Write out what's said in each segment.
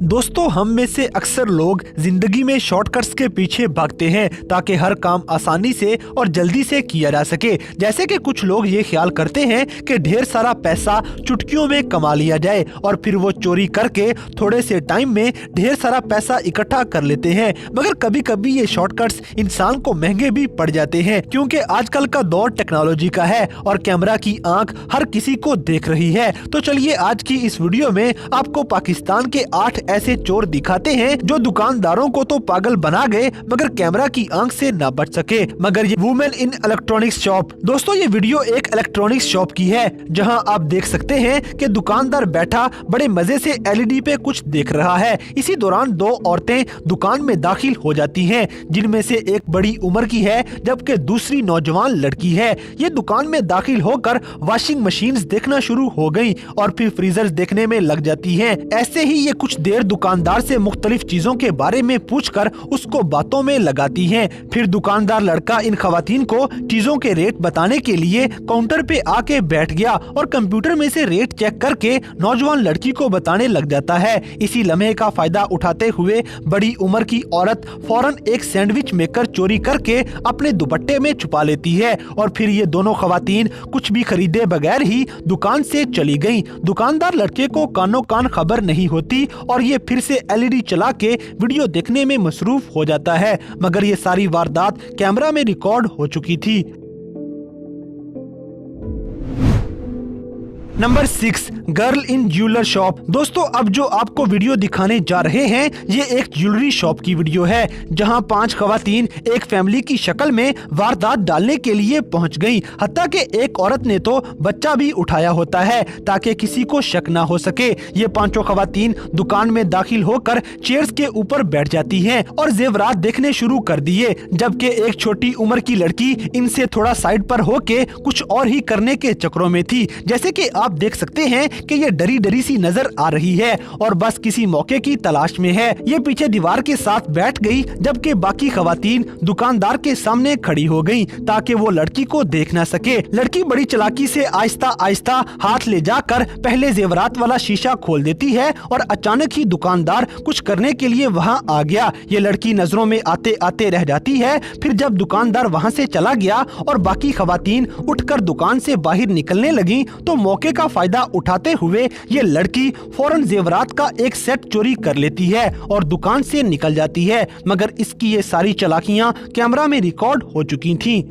दोस्तों, हम में से अक्सर लोग जिंदगी में शॉर्टकट्स के पीछे भागते हैं ताकि हर काम आसानी से और जल्दी से किया जा सके। जैसे कि कुछ लोग ये ख्याल करते हैं कि ढेर सारा पैसा चुटकियों में कमा लिया जाए और फिर वो चोरी करके थोड़े से टाइम में ढेर सारा पैसा इकट्ठा कर लेते हैं। मगर कभी कभी ये शॉर्टकट्स इंसान को महंगे भी पड़ जाते हैं, क्योंकि आजकल का दौर टेक्नोलॉजी का है और कैमरा की आंख हर किसी को देख रही है। तो चलिए आज की इस वीडियो में आपको पाकिस्तान के 8 ऐसे चोर दिखाते हैं जो दुकानदारों को तो पागल बना गए मगर कैमरा की आंख से ना बच सके। मगर ये वुमेन इन इलेक्ट्रॉनिक्स शॉप। दोस्तों, ये वीडियो एक इलेक्ट्रॉनिक्स शॉप की है जहां आप देख सकते हैं कि दुकानदार बैठा बड़े मजे से एलईडी पे कुछ देख रहा है। इसी दौरान दो औरतें दुकान में दाखिल हो जाती हैं, जिनमें से एक बड़ी उम्र की है जबकि दूसरी नौजवान लड़की है। ये दुकान में दाखिल होकर वॉशिंग मशीन्स देखना शुरू हो गई और फिर फ्रीजर्स देखने में लग जाती हैं। ऐसे ही ये कुछ देर दुकानदार से मुख्तलिफ चीजों के बारे में पूछकर उसको बातों में लगाती हैं। फिर दुकानदार लड़का इन खवातीन को चीजों के रेट बताने के लिए काउंटर पे आके बैठ गया और कंप्यूटर में से रेट चेक करके नौजवान लड़की को बताने लग जाता है। इसी लम्हे का फायदा उठाते हुए बड़ी उम्र की औरत फौरन एक सैंडविच मेकर चोरी करके अपने दुपट्टे में छुपा लेती है और फिर ये दोनों खवातीन कुछ भी खरीदे बगैर ही दुकान से चली गईं। दुकानदार लड़के को कानों कान खबर नहीं होती और ये फिर से एलईडी चला के वीडियो देखने में मसरूफ हो जाता है। मगर ये सारी वारदात कैमरा में रिकॉर्ड हो चुकी थी। Number 6, girl in jeweller shop. दोस्तों, अब जो आपको वीडियो दिखाने जा रहे हैं ये एक ज्वेलरी शॉप की वीडियो है जहां 5 खवातीन एक फैमिली की शक्ल में वारदात डालने के लिए पहुंच गईं। हत्ता कि एक औरत ने तो बच्चा भी उठाया होता है ताकि किसी को शक ना हो सके। ये 5 खवातीन दुकान में दाखिल होकर चेयर्स के ऊपर बैठ जाती हैं और जेवरात देखने शुरू कर दिए, जबकि एक छोटी उम्र की लड़की इनसे थोड़ा साइड पर होके कुछ और ही करने के चक्रों में थी। जैसे कि आप देख सकते हैं कि ये डरी डरी सी नजर आ रही है और बस किसी मौके की तलाश में है। ये पीछे दीवार के साथ बैठ गई, जबकि बाकी खवातीन दुकानदार के सामने खड़ी हो गईं ताकि वो लड़की को देख ना सके। लड़की बड़ी चालाकी से आहिस्ता आहिस्ता हाथ ले जाकर पहले जेवरात वाला शीशा खोल देती है और अचानक ही दुकानदार कुछ करने के लिए वहां आ गया। ये लड़की नजरों में आते आते रह जाती है। फिर जब दुकानदार वहां से चला गया और बाकी खवातीन उठकर दुकान से बाहर निकलने लगी तो मौके का फायदा उठाते हुए ये लड़की फौरन जेवरात का एक सेट चोरी कर लेती है और दुकान से निकल जाती है। मगर इसकी ये सारी चालाकियां कैमरा में रिकॉर्ड हो चुकी थीं।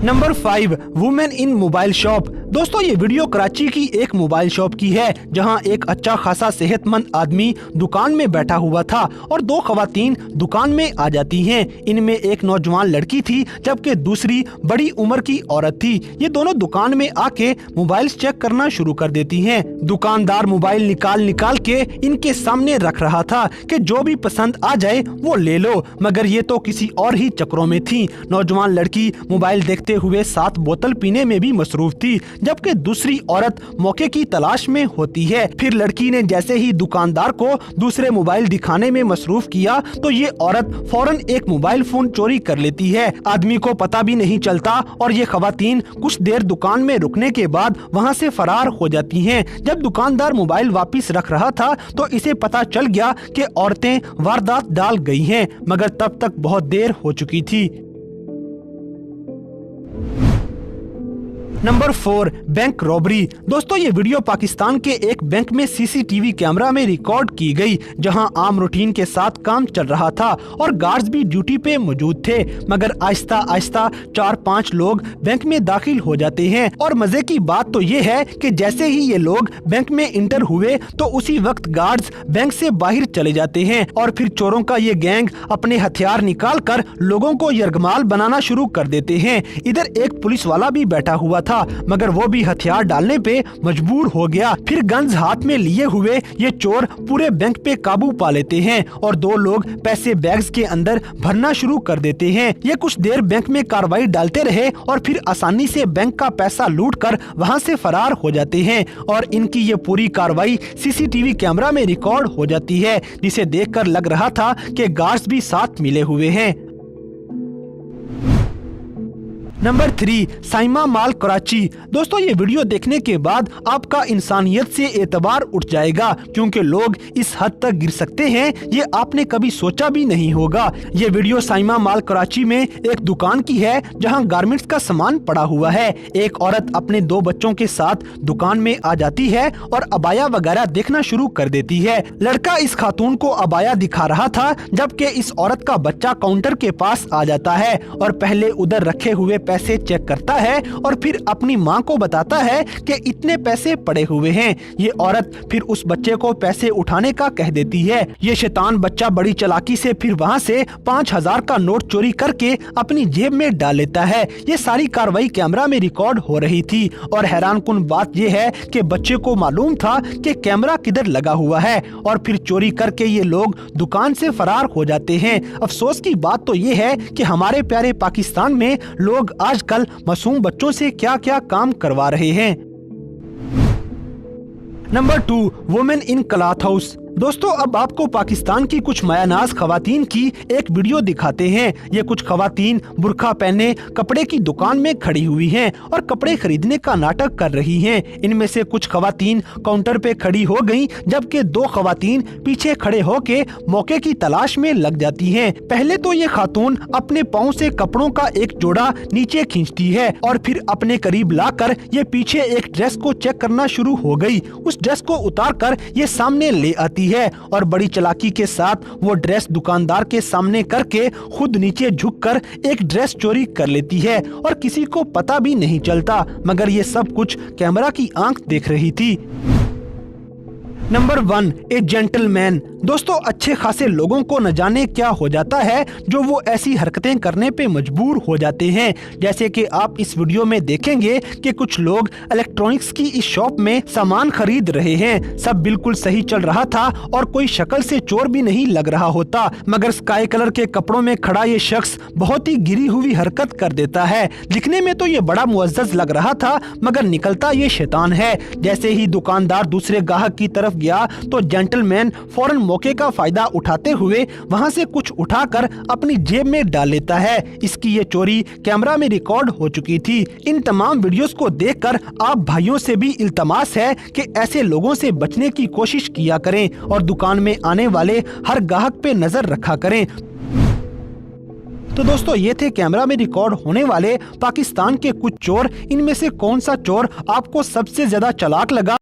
Number 5, women in mobile shop. दोस्तों, ये वीडियो कराची की एक मोबाइल शॉप की है जहां एक अच्छा खासा सेहतमंद आदमी दुकान में बैठा हुआ था और 2 खवातीन दुकान में आ जाती हैं। इनमें एक नौजवान लड़की थी जबकि दूसरी बड़ी उम्र की औरत थी। ये दोनों दुकान में आके मोबाइल चेक करना शुरू कर देती हैं। दुकानदार मोबाइल निकाल के इनके सामने रख रहा था कि जो भी पसंद आ जाए वो ले लो, मगर ये तो किसी और ही चक्रों में थी। नौजवान लड़की मोबाइल देखते हुए 7 बोतल पीने में भी मसरूफ थी, जबकि दूसरी औरत मौके की तलाश में होती है। फिर लड़की ने जैसे ही दुकानदार को दूसरे मोबाइल दिखाने में मसरूफ किया तो ये औरत फौरन एक मोबाइल फोन चोरी कर लेती है। आदमी को पता भी नहीं चलता और ये खवातीन कुछ देर दुकान में रुकने के बाद वहां से फरार हो जाती हैं। जब दुकानदार मोबाइल वापस रख रहा था तो इसे पता चल गया कि औरतें वारदात डाल गई हैं, मगर तब तक बहुत देर हो चुकी थी। Number 4, bank robbery. दोस्तों, ये वीडियो पाकिस्तान के एक बैंक में सीसीटीवी कैमरा में रिकॉर्ड की गई जहां आम रूटीन के साथ काम चल रहा था और गार्ड्स भी ड्यूटी पे मौजूद थे। मगर आहिस्ता आहिस्ता 4-5 लोग बैंक में दाखिल हो जाते हैं और मजे की बात तो ये है कि जैसे ही ये लोग बैंक में इंटर हुए तो उसी वक्त गार्ड्स बैंक से बाहर चले जाते हैं और फिर चोरों का ये गैंग अपने हथियार निकाल कर लोगों को यरगमाल बनाना शुरू कर देते हैं। इधर एक पुलिस वाला भी बैठा हुआ था, मगर वो भी हथियार डालने पे मजबूर हो गया। फिर गन्स हाथ में लिए हुए ये चोर पूरे बैंक पे काबू पा लेते हैं और 2 लोग पैसे बैग्स के अंदर भरना शुरू कर देते हैं। ये कुछ देर बैंक में कार्रवाई डालते रहे और फिर आसानी से बैंक का पैसा लूटकर वहां से फरार हो जाते हैं और इनकी ये पूरी कार्रवाई सीसीटीवी कैमरा में रिकॉर्ड हो जाती है, जिसे देखकर लग रहा था कि गार्ड्स भी साथ मिले हुए हैं। Number 3, Saima mall Karachi. दोस्तों ये वीडियो देखने के बाद आपका इंसानियत से एतबार उठ जाएगा, क्योंकि लोग इस हद तक गिर सकते हैं ये आपने कभी सोचा भी नहीं होगा। ये वीडियो साइमा मॉल कराची में एक दुकान की है जहां गारमेंट्स का सामान पड़ा हुआ है। एक औरत अपने 2 बच्चों के साथ दुकान में आ जाती है और अबाया वगैरह देखना शुरू कर देती है। लड़का इस खातून को अबाया दिखा रहा था, जबकि इस औरत का बच्चा काउंटर के पास आ जाता है और पहले उधर रखे हुए पैसे चेक करता है और फिर अपनी माँ को बताता है कि इतने पैसे पड़े हुए हैं। ये औरत फिर उस बच्चे को पैसे उठाने का कह देती है। ये शैतान बच्चा बड़ी चालाकी से फिर वहाँ से 5000 का नोट चोरी करके अपनी जेब में डाल लेता है। ये सारी कार्रवाई कैमरा में रिकॉर्ड हो रही थी और हैरानकुन बात ये है कि बच्चे को मालूम था कि कैमरा किधर लगा हुआ है और फिर चोरी करके ये लोग दुकान से फरार हो जाते हैं। अफसोस की बात तो ये है कि हमारे प्यारे पाकिस्तान में लोग आजकल मासूम बच्चों से क्या क्या काम करवा रहे हैं। Number 2, women in cloth house. दोस्तों अब आपको पाकिस्तान की कुछ मायानाज खवातीन की एक वीडियो दिखाते हैं। ये कुछ खवातीन बुर्का पहने कपड़े की दुकान में खड़ी हुई हैं और कपड़े खरीदने का नाटक कर रही हैं। इनमें से कुछ खवातीन काउंटर पे खड़ी हो गईं, जबकि 2 खवातीन पीछे खड़े होके मौके की तलाश में लग जाती हैं। पहले तो ये खातून अपने पाँव से कपड़ों का एक जोड़ा नीचे खींचती है और फिर अपने करीब लाकर ये पीछे एक ड्रेस को चेक करना शुरू हो गई। उस ड्रेस को उतार कर ये सामने ले आती है और बड़ी चालाकी के साथ वो ड्रेस दुकानदार के सामने करके खुद नीचे झुककर एक ड्रेस चोरी कर लेती है और किसी को पता भी नहीं चलता, मगर ये सब कुछ कैमरा की आंख देख रही थी। नंबर 1, ए जेंटलमैन। दोस्तों अच्छे खासे लोगों को न जाने क्या हो जाता है जो वो ऐसी हरकतें करने पे मजबूर हो जाते हैं। जैसे कि आप इस वीडियो में देखेंगे कि कुछ लोग इलेक्ट्रॉनिक्स की इस शॉप में सामान खरीद रहे हैं। सब बिल्कुल सही चल रहा था और कोई शक्ल से चोर भी नहीं लग रहा होता, मगर स्काई कलर के कपड़ों में खड़ा ये शख्स बहुत ही गिरी हुई हरकत कर देता है। दिखने में तो ये बड़ा मुअज्जज लग रहा था, मगर निकलता ये शैतान है। जैसे ही दुकानदार दूसरे ग्राहक की तरफ गया तो जेंटलमैन फौरन मौके का फायदा उठाते हुए वहां से कुछ उठाकर अपनी जेब में डाल लेता है। इसकी ये चोरी कैमरा में रिकॉर्ड हो चुकी थी। इन तमाम वीडियोस को देखकर आप भाइयों से भी इल्तमास है कि ऐसे लोगों से बचने की कोशिश किया करें और दुकान में आने वाले हर ग्राहक पे नजर रखा करें। तो दोस्तों ये थे कैमरा में रिकॉर्ड होने वाले पाकिस्तान के कुछ चोर। इनमें से कौन सा चोर आपको सबसे ज्यादा चालाक लगा?